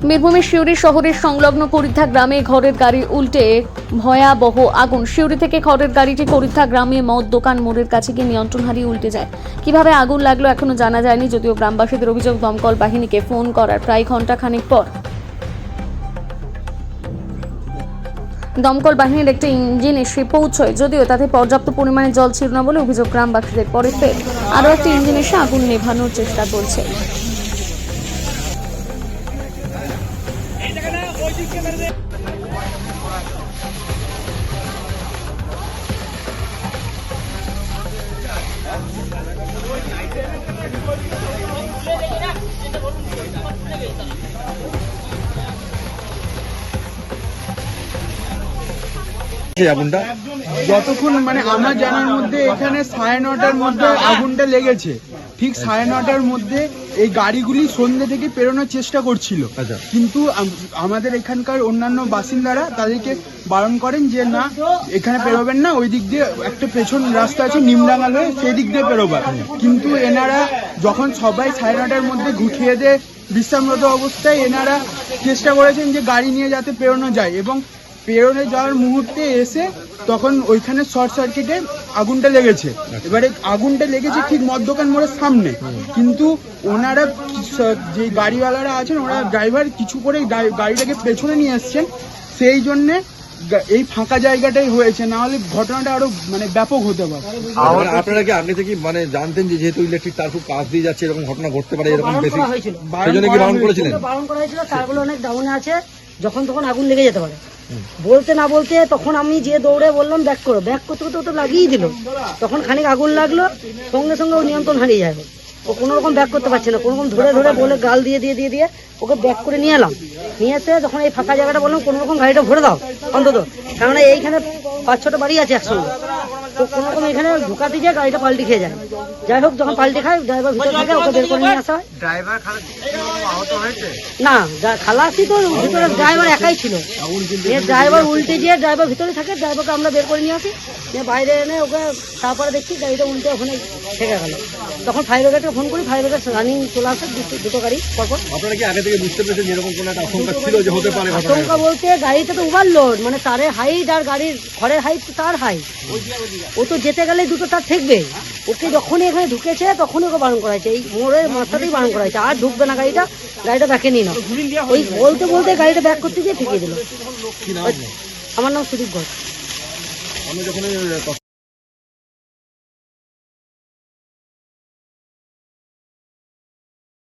বীরভূমের সিউড়ি শহরের সংলগ্ন করিদ্ধা গ্রামে ঘরের গাড়ি উল্টে ভয়াবহ আগুন। সিউড়ি থেকে ঘরের গাড়িটি করিদ্ধা গ্রামে মদ দোকান মোড়ের কাছে গিয়ে নিয়ন্ত্রণ হারিয়ে উল্টে যায়। কিভাবে আগুন লাগলো এখনো জানা যায়নি, যদিও গ্রামবাসীদের অভিযোগ দমকল বাহিনীকে ফোন করার প্রায় ঘন্টা খানিক পর দমকল বাহিনীর একটি ইঞ্জিন এসে পৌঁছয়, যদিও তাতে পর্যাপ্ত পরিমাণে জল ছিল না বলে অভিযোগ গ্রামবাসীদের। পরে ফের আরও একটি ইঞ্জিন এসে আগুন নেভানোর চেষ্টা চলছে। আগুনটা যতক্ষণ মানে আমার জানার মধ্যে এখানে 9:30টার মধ্যে আগুনটা লেগেছে। ঠিক 9:30টার মধ্যে এই গাড়িগুলি সন্ধ্যে থেকে পেরোনোর চেষ্টা করছিল, কিন্তু আমাদের এখানকার অন্যান্য বাসিন্দারা তাদেরকে বারণ করেন যে না, এখানে পেরোবেন না, ওই দিক দিয়ে একটা পেছন রাস্তা আছে নিমডাঙ্গাল হয়ে, সেই দিক দিয়ে পেরোবেন। কিন্তু এনারা যখন সবাই 9:30টার মধ্যে খেয়ে দিয়ে বিশ্রামরত অবস্থায় এনারা চেষ্টা করেছেন যে গাড়ি নিয়ে যাতে পেরোনো যায়, এবং পেরোনে যাওয়ার মুহূর্তে এসে তখন ওইখানে শর্ট সার্কিটে আগুনটা লেগেছে। এবারে আগুনটা লেগেছে ঠিক মদ দোকান মোড়ের সামনে, কিন্তু ওনারা যে গাড়িওয়ালারা আছেন, ওরা ড্রাইভার কিছু করে গাড়িটাকে পেছনে নিয়ে এসছেন, সেই জন্যে এই ফাঁকা জায়গাটাই হয়েছে, না হলে ঘটনাটা আরো মানে ব্যাপক হতে পারে। আপনারা কি আগে থেকে মানে জানতেন যে যেহেতু ইলেকট্রিক তার খুব কাজ দিয়ে যাচ্ছে, এরকম ঘটনা ঘটতে পারে, এরকম বেশি সেই জন্য কি বারণ করেছিলেন? বারণ করা হয়েছিল, তারগুলো অনেক ডাউনে আছে, যখন তখন আগুন লেগে যেতে পারে। বলতে না বলতে তখন আমি যে দৌড়ে বললাম ব্যাক করো, ব্যাক করতে করতে তো লাগিয়েই দিল। তখন খানিক আগুন লাগলো, সঙ্গে সঙ্গে ও নিয়ন্ত্রণ হারিয়ে যাবে। ও কোনো রকম ব্যাক করতে পারছে না, কোনো রকম ধরে ধরে বলে গাল দিয়ে দিয়ে দিয়ে দিয়ে ওকে ব্যাক করে নিয়ে এলাম। নিয়ে এসে যখন এই ফাঁকা জায়গাটা বললাম কোনো রকম গাড়িটা ভরে দাও অন্তত, কেননা এইখানে 5-6টা বাড়ি আছে একসঙ্গে, তো কোনো রকম এখানে ঢুকাতে গিয়ে গাড়িটা পাল্টি খেয়ে যায়। যাই হোক, যখন পাল্টি খায় ড্রাইভার ভিতরে থাকে, ওকে বের করে নিয়ে আসা হয়। না, খালাসি তো ভিতরে ড্রাইভার একাই ছিল, ড্রাইভার উল্টে গিয়ে ড্রাইভার ভিতরে থাকে, ড্রাইভারকে আমরা বের করে নিয়ে আসি, নিয়ে বাইরে এনে ওকে, তারপরে দেখছি গাড়িটা উল্টে ওখানে ঠেকে গেল। তখন ফায়ার ব্রিগেডকে ফোন করি, ফায়ার ব্রিগেড রানিং চলে আসে, দুটো গাড়ি পরপর। আপনারা কি আগে থেকে বুঝতে পেরেছেন এরকম কোনো একটা আশঙ্কা ছিল যে হতে পারে? আশঙ্কা বলতে গাড়িটা তো ওভারলোড, মানে তারের হাইট আর গাড়ির খড়ের হাইট তো তার হাইট, ও তো যেতে গেলে দুটো তার ঠেকবে। ওকে যখনই এখানে ঢুকেছে তখনই ওকে বারণ করা হয়েছে, এই মোড়ের মাথাতেই বারণ করা হয়েছে, আর ঢুকবে না গাড়িটা, গাড়িটা ব্যাকে নিয়ে নাও। ওই বলতে বলতে গাড়িটা ব্যাক করতে গিয়ে ঠেকিয়ে দিল। আমার নাম সুদীপ ঘোষ।